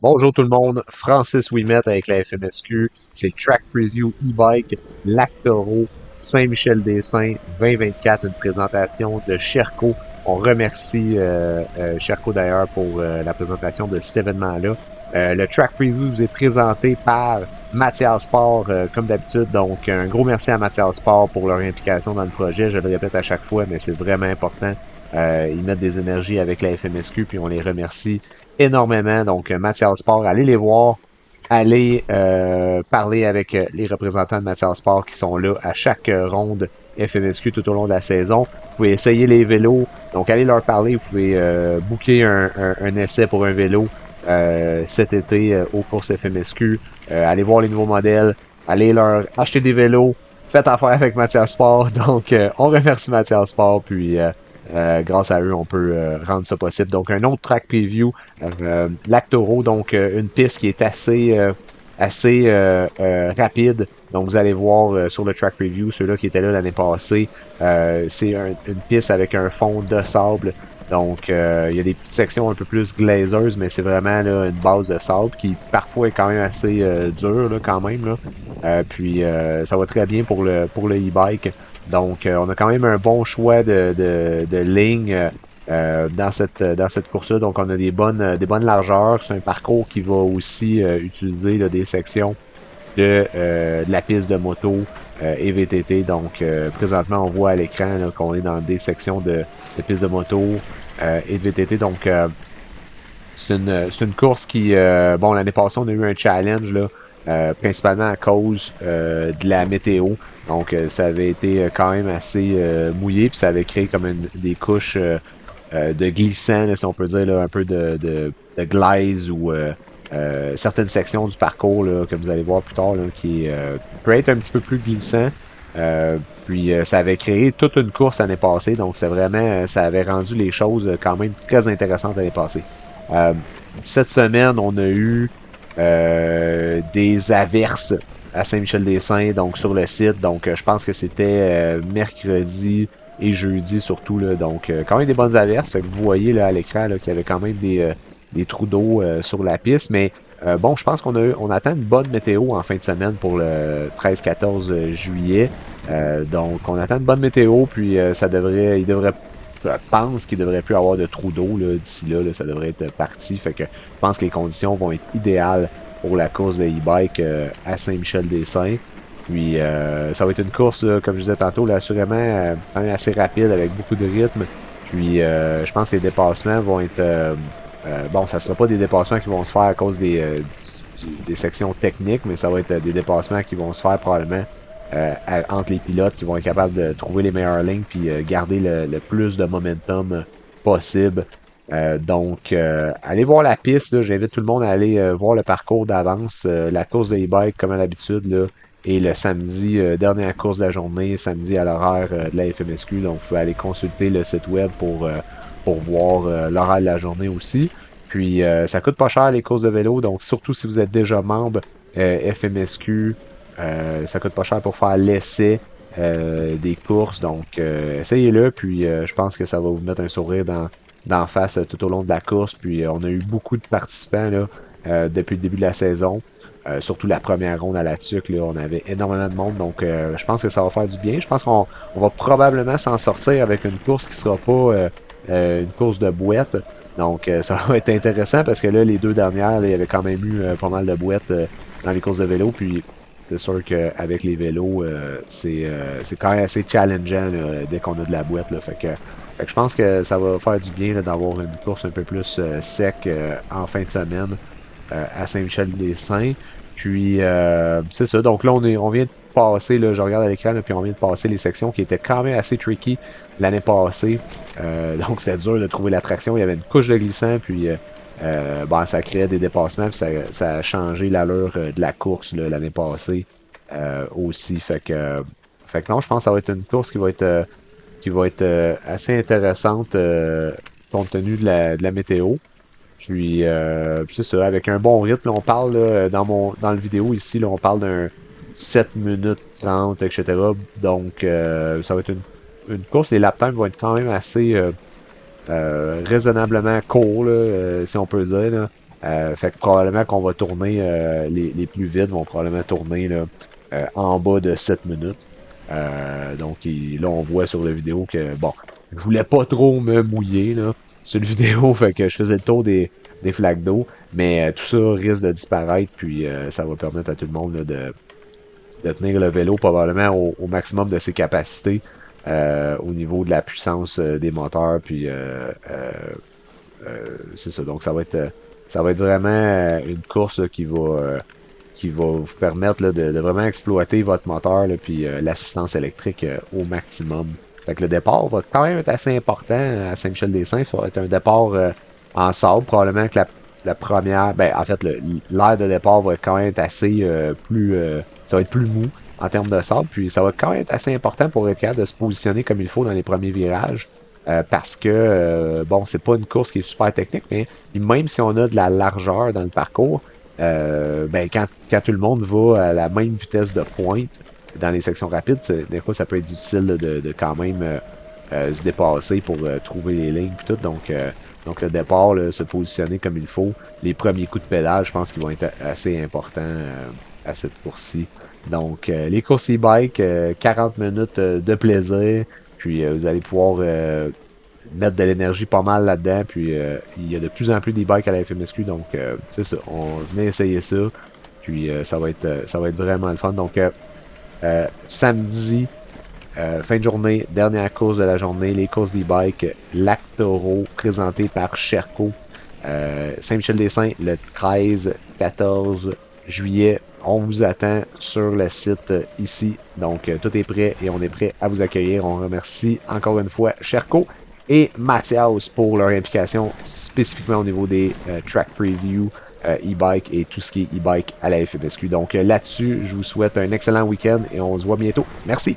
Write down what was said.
Bonjour tout le monde, Francis Ouimet avec la FMSQ, c'est le Track Preview e-bike Lac Taureau, Saint-Michel-des-Saints 2024, une présentation de Sherco. On remercie Sherco d'ailleurs pour la présentation de cet événement-là. Le Track Preview vous est présenté par Mathias Sport comme d'habitude, donc un gros merci à Mathias Sport pour leur implication dans le projet. Je le répète à chaque fois, mais c'est vraiment important. Ils mettent des énergies avec la FMSQ, puis on les remercie énormément. Donc, Mathias Sport, allez les voir, allez parler avec les représentants de Mathias Sport qui sont là à chaque ronde FMSQ tout au long de la saison. Vous pouvez essayer les vélos, donc allez leur parler. Vous pouvez booker un essai pour un vélo cet été aux courses FMSQ. Allez voir les nouveaux modèles, allez leur acheter des vélos. Faites affaire avec Mathias Sport. Donc, on remercie Mathias Sport, puis grâce à eux, on peut rendre ça possible. Donc, un autre track preview, Lac Taureau, donc une piste qui est assez rapide. Donc, vous allez voir sur le track preview, ceux-là qui étaient là l'année passée, c'est une piste avec un fond de sable. Donc, il y a des petites sections un peu plus glazeuses, mais c'est vraiment là, une base de sable qui parfois est quand même assez dure là, quand même. Là. Puis, ça va très bien pour le e-bike. Donc, on a quand même un bon choix de lignes dans cette course-là. Donc, on a des bonnes largeurs. C'est un parcours qui va aussi utiliser là, des sections de la piste de moto et VTT. Donc, présentement, on voit à l'écran là, qu'on est dans des sections de piste de moto et de VTT. Donc, c'est une course qui, bon, l'année passée, on a eu un challenge là, principalement à cause de la météo. Donc, ça avait été quand même assez mouillé, puis ça avait créé comme des couches de glissant, là, si on peut dire, là, un peu de glaise ou certaines sections du parcours, là, que vous allez voir plus tard, là, qui peut être un petit peu plus glissant. Puis ça avait créé toute une course l'année passée, donc c'était vraiment, ça avait rendu les choses quand même très intéressantes l'année passée. Euh, cette semaine, on a eu des averses à Saint-Michel-des-Saints, donc sur le site. Donc, je pense que c'était mercredi et jeudi surtout. Là, donc, quand même des bonnes averses. Que vous voyez là, à l'écran qu'il y avait quand même des trous d'eau sur la piste. Mais bon, je pense on attend une bonne météo en fin de semaine pour le 13-14 juillet. Donc, on attend une bonne météo, puis il devrait je pense qu'il devrait plus avoir de trous d'eau d'ici là, ça devrait être parti. Fait que je pense que les conditions vont être idéales pour la course de e-bike à Saint-Michel-des-Saints. Puis ça va être une course, là, comme je disais tantôt, là, assurément quand même assez rapide avec beaucoup de rythme. Puis je pense que les dépassements vont être bon, ça sera pas des dépassements qui vont se faire à cause des sections techniques, mais ça va être des dépassements qui vont se faire probablement entre les pilotes qui vont être capables de trouver les meilleures lignes puis garder le plus de momentum possible. Donc, allez voir la piste. Là. J'invite tout le monde à aller voir le parcours d'avance. La course de e-bike, comme à l'habitude, là, et le samedi, dernière course de la journée, samedi à l'horaire de la FMSQ. Donc, vous pouvez aller consulter le site web pour voir l'horaire de la journée aussi. Puis, ça coûte pas cher les courses de vélo. Donc, surtout si vous êtes déjà membre FMSQ, ça coûte pas cher pour faire l'essai des courses. Donc, essayez-le. Puis, je pense que ça va vous mettre un sourire d'en face tout au long de la course. Puis on a eu beaucoup de participants là, depuis le début de la saison. Surtout la première ronde à la tuque, là, on avait énormément de monde. Donc je pense que ça va faire du bien. Je pense qu'on va probablement s'en sortir avec une course qui sera pas une course de boîte. Donc ça va être intéressant parce que là, les deux dernières, là, il y avait quand même eu pas mal de boîtes dans les courses de vélo. Puis c'est sûr qu'avec les vélos, c'est quand même assez challengeant là, dès qu'on a de la boîte. Là, fait que je pense que ça va faire du bien d'avoir une course un peu plus sec en fin de semaine à Saint-Michel-des-Saints. Puis c'est ça. Donc là, on vient de passer, là, je regarde à l'écran, là, puis on vient de passer les sections qui étaient quand même assez tricky l'année passée. Donc c'était dur de trouver l'attraction. Il y avait une couche de glissant, puis bon, ça créait des dépassements, puis ça a changé l'allure de la course là, l'année passée aussi. Fait que non, je pense que ça va être une course qui va être assez intéressante compte tenu de la météo. Puis c'est ça, avec un bon rythme, là, on parle là, dans le vidéo ici, là, on parle d'un 7 minutes 30, etc. Donc ça va être une course. Les lap times vont être quand même assez raisonnablement courts, là, si on peut dire. Là. Fait que probablement qu'on va tourner, les plus vides vont probablement tourner là, en bas de 7 minutes. Donc là, on voit sur la vidéo que, bon, je voulais pas trop me mouiller là, sur la vidéo, fait que je faisais le tour des flaques d'eau, mais tout ça risque de disparaître, puis ça va permettre à tout le monde là, de tenir le vélo probablement au maximum de ses capacités au niveau de la puissance des moteurs, puis c'est ça. Donc ça va être vraiment une course là, qui va vous permettre là, de vraiment exploiter votre moteur là, puis l'assistance électrique au maximum. Fait que le départ va quand même être assez important à Saint-Michel-des-Saints. Ça va être un départ en sable. Probablement que la première, ben en fait l'air de départ va quand même être assez ça va être plus mou en termes de sable. Puis ça va quand même être assez important pour être capable de se positionner comme il faut dans les premiers virages. Parce que bon, c'est pas une course qui est super technique, mais même si on a de la largeur dans le parcours, ben quand tout le monde va à la même vitesse de pointe dans les sections rapides, des fois ça peut être difficile là, de quand même se dépasser pour trouver les lignes et tout. Donc le départ, là, se positionner comme il faut, les premiers coups de pédale, je pense qu'ils vont être assez importants à cette course-ci. Donc les courses e-bike, 40 minutes de plaisir, puis vous allez pouvoir mettre de l'énergie pas mal là-dedans. Puis il y a de plus en plus d'e-bikes à la FMSQ, donc c'est ça. On venait essayer ça. Puis ça va être vraiment le fun. Donc samedi, fin de journée, dernière course de la journée, les courses d'e-bike, Lac Taureau, présenté par Sherco. Saint-Michel-des-Saints, le 13-14 juillet. On vous attend sur le site ici. Donc, tout est prêt et on est prêt à vous accueillir. On remercie encore une fois Sherco et Mathias pour leur implication spécifiquement au niveau des track preview, e-bike et tout ce qui est e-bike à la FMSQ. Donc, là-dessus, je vous souhaite un excellent week-end et on se voit bientôt. Merci!